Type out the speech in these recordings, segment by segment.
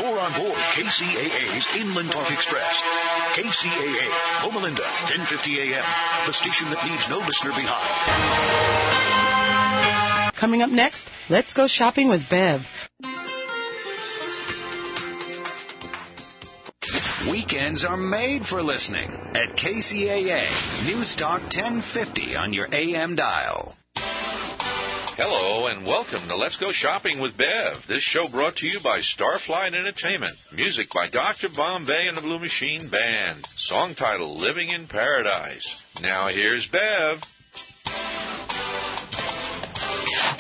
You're on board KCAA's Inland Talk Express. KCAA, Loma Linda, 1050 a.m. The station that leaves no listener behind. Coming up next, let's go shopping with Bev. Weekends are made for listening at KCAA News Talk 1050 on your AM dial. Hello and welcome to Let's Go Shopping with Bev. This show brought to you by Starflight Entertainment. Music by Dr. Bombay and the Blue Machine Band. Song title, Living in Paradise. Now here's Bev.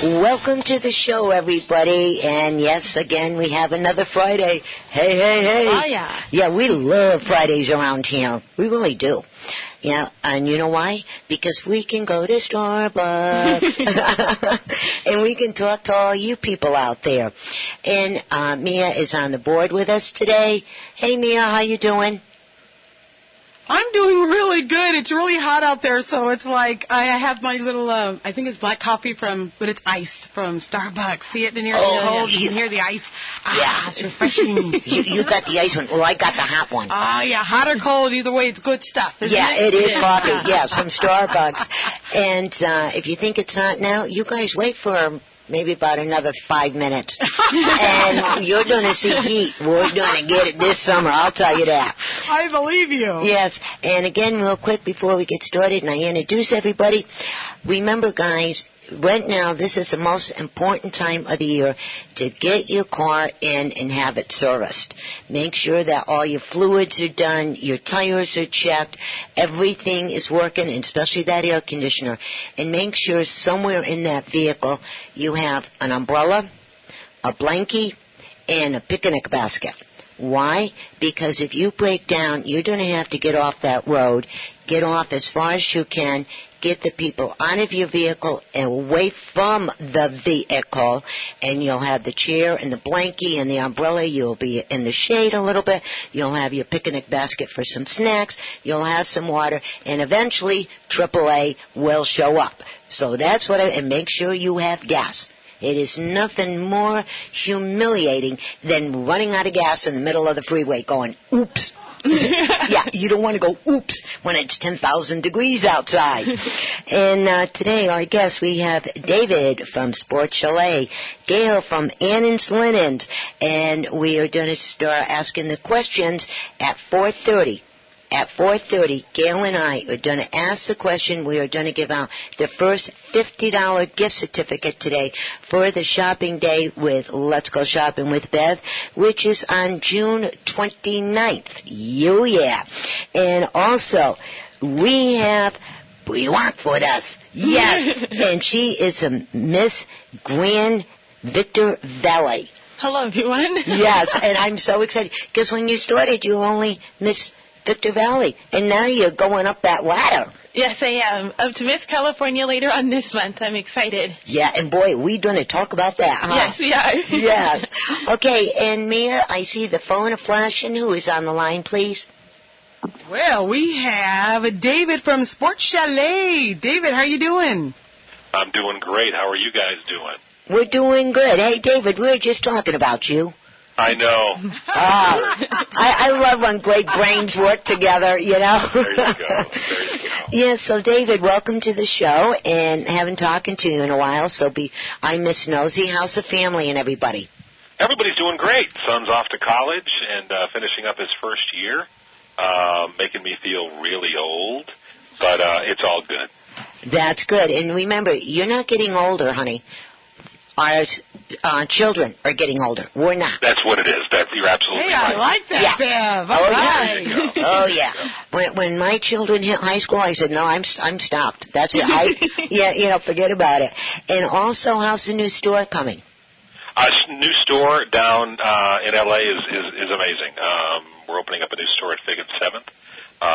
Welcome to the show, everybody. And yes, again, we have another Friday. Hey, hey, hey. Oh, yeah. Yeah, we love Fridays around here. We really do. Yeah, and you know why? Because we can go to Starbucks and we can talk to all you people out there. And Mia is on the board with us today. Hey, Mia, how you doing? I'm doing really good. It's really hot out there, so it's like I have my little, I think it's black coffee but it's iced from Starbucks. See it in here? Oh, you can hear the ice. Yeah. It's refreshing. You got the ice one. Well, I got the hot one. Oh, yeah, hot or cold, either way, it's good stuff. Yeah, it is coffee. Yes, from Starbucks. And if you think it's hot now, you guys wait for maybe about another 5 minutes. And you're going to see heat. We're going to get it this summer, I'll tell you that. I believe you. Yes, and again, real quick before we get started and I introduce everybody, remember, guys, right now, this is the most important time of the year to get your car in and have it serviced. Make sure that all your fluids are done, your tires are checked, everything is working, and especially that air conditioner. And make sure somewhere in that vehicle you have an umbrella, a blankie, and a picnic basket. Why? Because if you break down, you're going to have to get off that road, get off as far as you can, get the people out of your vehicle and away from the vehicle, and you'll have the chair and the blankie and the umbrella. You'll be in the shade a little bit. You'll have your picnic basket for some snacks. You'll have some water, and eventually AAA will show up. So that's what and make sure you have gas. It is nothing more humiliating than running out of gas in the middle of the freeway going, oops. Yeah, you don't want to go oops when it's 10,000 degrees outside. And today, our guests, we have David from Sports Chalet, Gail from Annan's Linens, and we are going to start asking the questions at 4:30. At 4:30, Gail and I are going to ask the question. We are going to give out the first $50 gift certificate today for the shopping day with Let's Go Shopping with Bev, which is on June 29th. Yeah. And also, we have Bianca with us. Yes. And she is a Miss Grand Victor Valley. Hello, everyone. Yes, and I'm so excited because when you started, you were only Miss Victor Valley, and now you're going up that ladder. Yes, I am. Up to Miss California later on this month. I'm excited. Yeah, and boy, we're going to talk about that, huh? Yes, we are. Yes. Okay, and Mia, I see the phone flashing. Who is on the line, please? Well, we have David from Sports Chalet. David, how you doing? I'm doing great. How are you guys doing? We're doing good. Hey, David, we were just talking about you. I know. I love when great brains work together, you know. There you go. Yeah, so David, welcome to the show, and haven't talked to you in a while, so I'm Miss Nosy. How's the family and everybody? Everybody's doing great. Son's off to college and finishing up his first year, making me feel really old, but it's all good. That's good. And remember, you're not getting older, honey. Our children are getting older. We're not. That's what it is. You're absolutely right. I like that, yeah. Bev. All right. Yeah. Oh, yeah. When my children hit high school, I said, no, I'm stopped. That's it. Forget about it. And also, how's the new store coming? New store down in L.A. is amazing. We're opening up a new store at Fig and 7th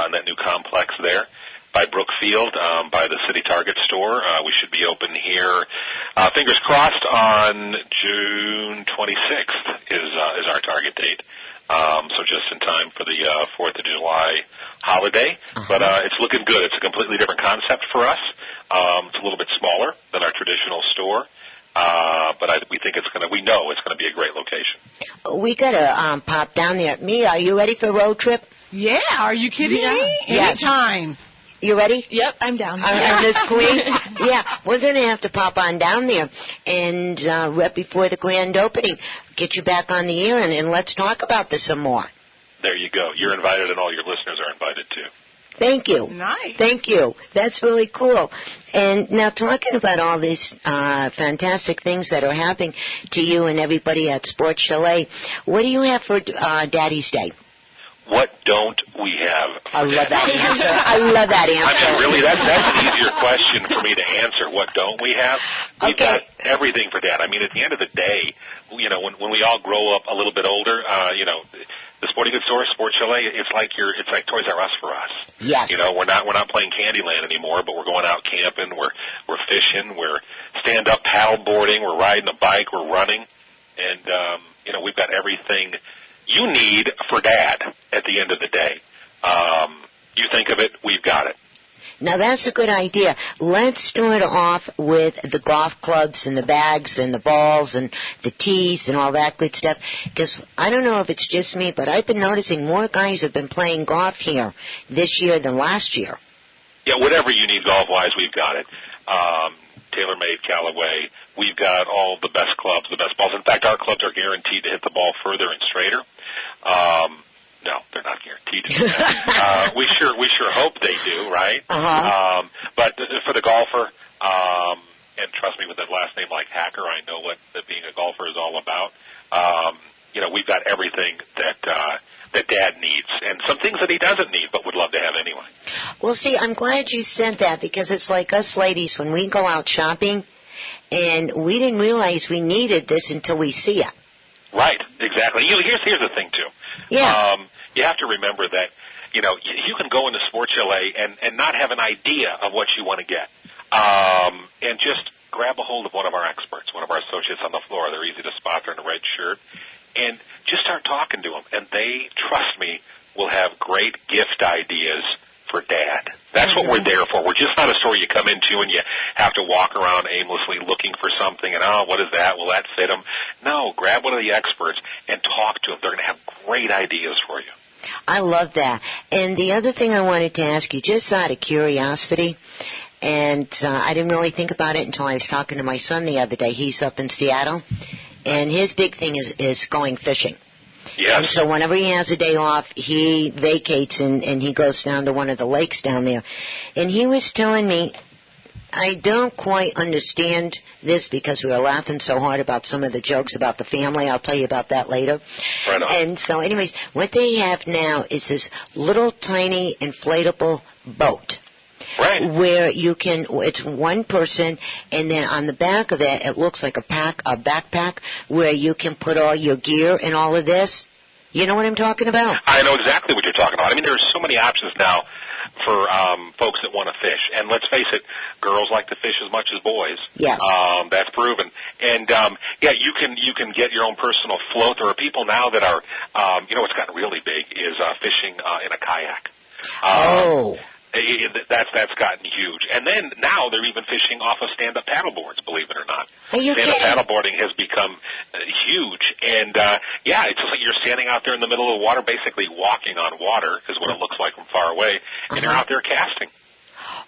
in that new complex there. By Brookfield, by the City Target store. We should be open here, fingers crossed, on June 26th is our target date. So just in time for the 4th of July holiday. Uh-huh. But it's looking good. It's a completely different concept for us. It's a little bit smaller than our traditional store. But we think we know it's going to be a great location. We got to pop down there. Mia, are you ready for a road trip? Yeah, are you kidding me? Yes. Anytime. You ready? Yep, I'm down. Miss Queen? Yeah, we're going to have to pop on down there and right before the grand opening, get you back on the air and let's talk about this some more. There you go. You're invited, and all your listeners are invited, too. Thank you. Nice. Thank you. That's really cool. And now talking about all these fantastic things that are happening to you and everybody at Sports Chalet, what do you have for Daddy's Day? What don't we have? I love that answer. I love that answer. I mean, really, that's an easier question for me to answer. What don't we have? We've got everything for Dad. I mean, at the end of the day, when we all grow up a little bit older, the sporting goods store, Sports Chalet, it's like Toys R Us for us. Yes. We're not playing Candyland anymore, but we're going out camping, we're fishing, we're stand up paddle boarding, we're riding a bike, we're running, and we've got everything you need for Dad at the end of the day. You think of it, we've got it. Now, that's a good idea. Let's start off with the golf clubs and the bags and the balls and the tees and all that good stuff. Because I don't know if it's just me, but I've been noticing more guys have been playing golf here this year than last year. Yeah, whatever you need golf-wise, we've got it. TaylorMade, Callaway. We've got all the best clubs, the best balls. In fact, our clubs are guaranteed to hit the ball further and straighter. No, they're not guaranteed to do that. We sure hope they do, right? But for the golfer, and trust me, with a last name like Hacker, I know what being a golfer is all about. We've got everything that Dad needs, and some things that he doesn't need, but would love to have anyway. Well, see, I'm glad you said that, because it's like us ladies when we go out shopping, and we didn't realize we needed this until we see it. Right, exactly. Here's the thing too. Yeah. You have to remember that, you can go into Sports Chalet and not have an idea of what you want to get. And just grab a hold of one of our experts, one of our associates on the floor. They're easy to spot. They're in a red shirt. And just start talking to them. And they, trust me, will have great gift ideas for Dad. That's what we're there for. We're just not a store you come into and you have to walk around aimlessly looking for something and, what is that? Will that fit them? No, grab one of the experts and talk to them. They're going to have great ideas for you. I love that. And the other thing I wanted to ask you, just out of curiosity, and I didn't really think about it until I was talking to my son the other day. He's up in Seattle, and his big thing is going fishing. Yes. And so whenever he has a day off, he vacates and he goes down to one of the lakes down there. And he was telling me, I don't quite understand this because we were laughing so hard about some of the jokes about the family. I'll tell you about that later. Right on. And so anyways, what they have now is this little tiny inflatable boat. Right. Where you can, it's one person, and then on the back of it, it looks like a backpack, where you can put all your gear and all of this. You know what I'm talking about? I know exactly what you're talking about. I mean, there's so many options now for folks that want to fish. And let's face it, girls like to fish as much as boys. Yes. That's proven. And, you can get your own personal float. There are people now that are, what's gotten really big is fishing in a kayak. That's gotten huge. And then now they're even fishing off of stand-up paddle boards, believe it or not. Stand-up paddleboarding has become huge. And, it's just like you're standing out there in the middle of the water, basically walking on water is what it looks like from far away, and you're out there casting.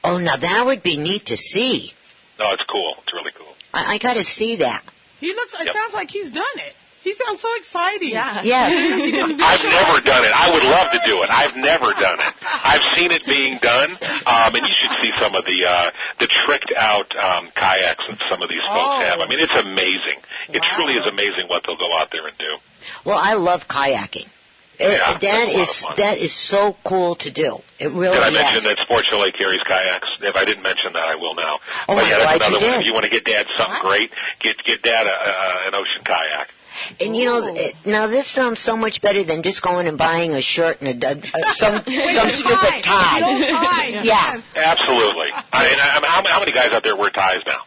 Oh, now that would be neat to see. No, it's cool. It's really cool. I got to see that. It sounds like he's done it. He sounds so exciting. Yeah. Yes. I've never done it. I would love to do it. I've never done it. I've seen it being done, and you should see some of the tricked out kayaks that some of these folks have. I mean, it's amazing. It truly is amazing what they'll go out there and do. Well, I love kayaking. That is so cool to do. It really is. Did I mention that Sports Chalet carries kayaks? If I didn't mention that, I will now. Oh, but that's another one. did. If you want to get Dad something great, get Dad an ocean kayak. And now this sounds so much better than just going and buying a shirt and some stupid tie. Yeah. Absolutely. How many guys out there wear ties now?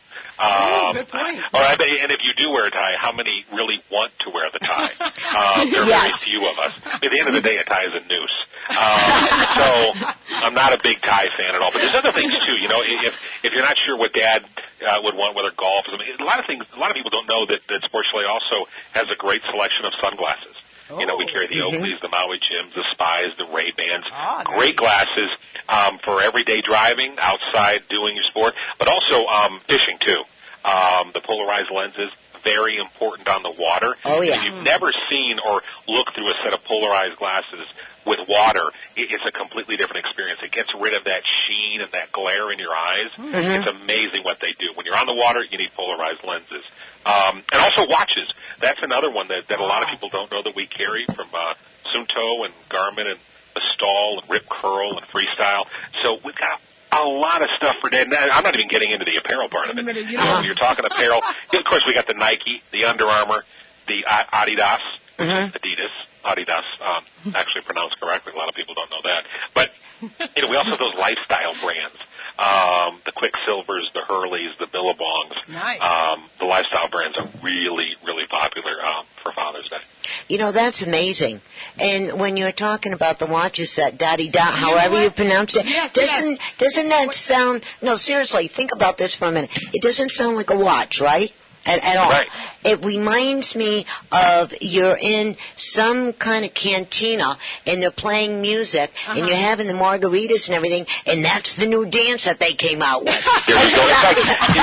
Good point. All right, and if you do wear a tie, how many really want to wear the tie? There are very few of us. At the end of the day, a tie is a noose. So I'm not a big tie fan at all. But there's other things too. If you're not sure what Dad would want, whether golf is. I mean, a lot of people don't know that Sports Chalet also has a great selection of sunglasses. You know, we carry the Oakleys, the Maui Jims, the Spies, the Ray-Bans. Great glasses for everyday driving, outside doing your sport, but also fishing, too. The polarized lenses, very important on the water. Oh, yeah. If you've never seen or looked through a set of polarized glasses with water, it's a completely different experience. It gets rid of that sheen and that glare in your eyes. It's amazing what they do. When you're on the water, you need polarized lenses. And also watches. That's another one that a lot of people don't know that we carry from Sunto and Garmin and Astral and Rip Curl and Freestyle. So we've got a lot of stuff for Dad. I'm not even getting into the apparel part of it. When you're talking apparel, of course, we got the Nike, the Under Armour, the Adidas, Adidas, actually pronounced correctly. A lot of people don't know that. But you know, we also have those lifestyle brands. The Quicksilvers, the Hurleys, the Billabongs. Nice. The lifestyle brands are really, really popular for Father's Day. You know, that's amazing. And when you're talking about the watches, that da-di-da, however you pronounce it, doesn't that sound, no, seriously, think about this for a minute. It doesn't sound like a watch, right? At all. Right. It reminds me of you're in some kind of cantina and they're playing music and you're having the margaritas and everything, and that's the new dance that they came out with. There you go. In fact,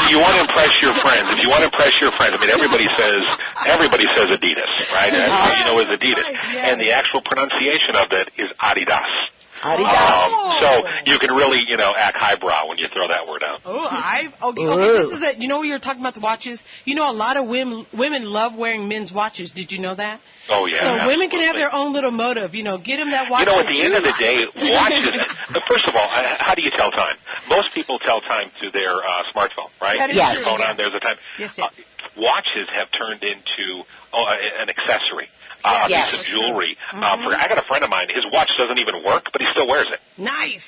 you want to impress your friends. If you want to impress your friends, I mean, everybody says Adidas, right? That's what you know is Adidas. And the actual pronunciation of it is Adidas. So you can really, you know, act highbrow when you throw that word out. Okay, this is it. You know, you're talking about the watches. You know, a lot of women love wearing men's watches. Did you know that? Oh, yeah. So absolutely. women can have their own little motive. You know, get them that watch. You know, at the end of the day, watches, first of all, how do you tell time? Most people tell time through their smartphone, right? That is Yes. true. Your phone on, there's a time. Yes. Watches have turned into an accessory. A Yes. piece of jewelry. I got a friend of mine, his watch doesn't even work, but he still wears it. Nice.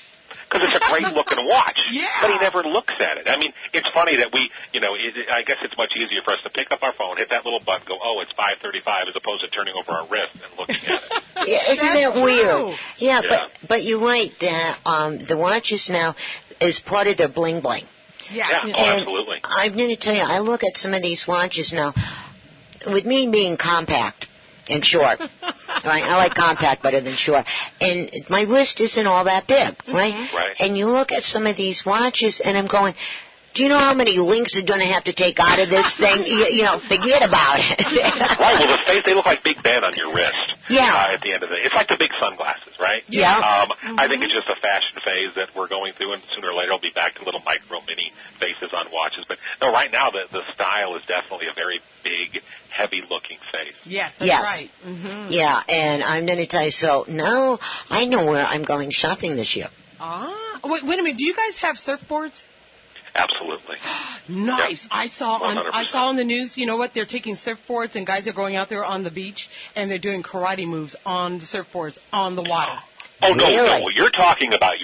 Because it's a great-looking watch. Yeah. But he never looks at it. I mean, it's funny that we, you know, I guess it's much easier for us to pick up our phone, hit that little button, go, oh, it's 5:35, as opposed to turning over our wrist and looking at it. Yeah, isn't That's that weird? true. Yeah, but you're right. The watches now is part of their bling-bling. Yeah, And absolutely. I'm going to tell you, I look at some of these watches now, with me being compact and short, right? I like compact better than short. And my wrist isn't all that big, right? Right. And you look at some of these watches, and I'm going, do you know how many links are going to have to take out of this thing? You know, forget about it. Right, well, they look like Big Ben on your wrist. Yeah. At the end of the day. It's like the big sunglasses, right? Yeah. I think it's just a fashion phase that we're going through, and sooner or later it'll be back to little micro mini faces on watches. But no, right now the style is definitely a very big, heavy-looking face. Yes, that's right. Mm-hmm. Yeah, and I'm going to tell you, so now I know where I'm going shopping this year. Wait a minute. Do you guys have surfboards? Absolutely. Nice. Yep. I saw 100%. on the news, you know what, they're taking surfboards and guys are going out there on the beach and they're doing karate moves on the surfboards on the water. Oh, no, Really? no. You're talking about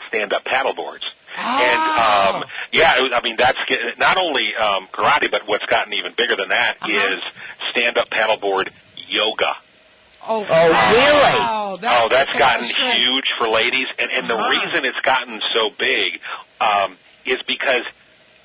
stand-up paddleboards. And, I mean, that's not only karate, but what's gotten even bigger than that is stand-up paddleboard yoga. Oh, really? Wow. That's gotten huge for ladies. And the reason it's gotten so big is because,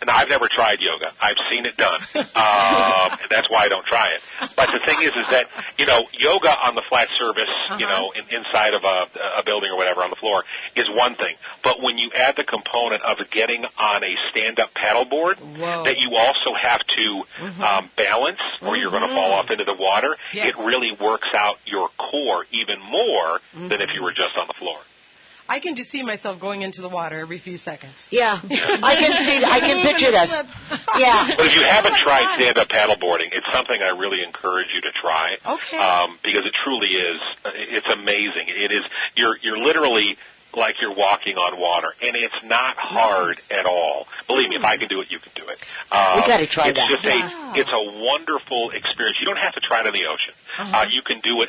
and I've never tried yoga. I've seen it done. And that's why I don't try it. But the thing is that, you know, yoga on the flat surface, you know, inside of a building or whatever on the floor is one thing. But when you add the component of getting on a stand-up paddleboard that you also have to balance or you're going to fall off into the water, it really works out your core even more than if you were just on the floor. I can just see myself going into the water every few seconds. Yeah, I can picture this. Yeah. But if you haven't tried stand-up paddleboarding, it's something I really encourage you to try. Okay. Because it truly is. It's amazing. It is. You're literally like you're walking on water, and it's not hard at all. Believe me, if I can do it, you can do it. We got to try that. It's a wonderful experience. You don't have to try it in the ocean. You can do it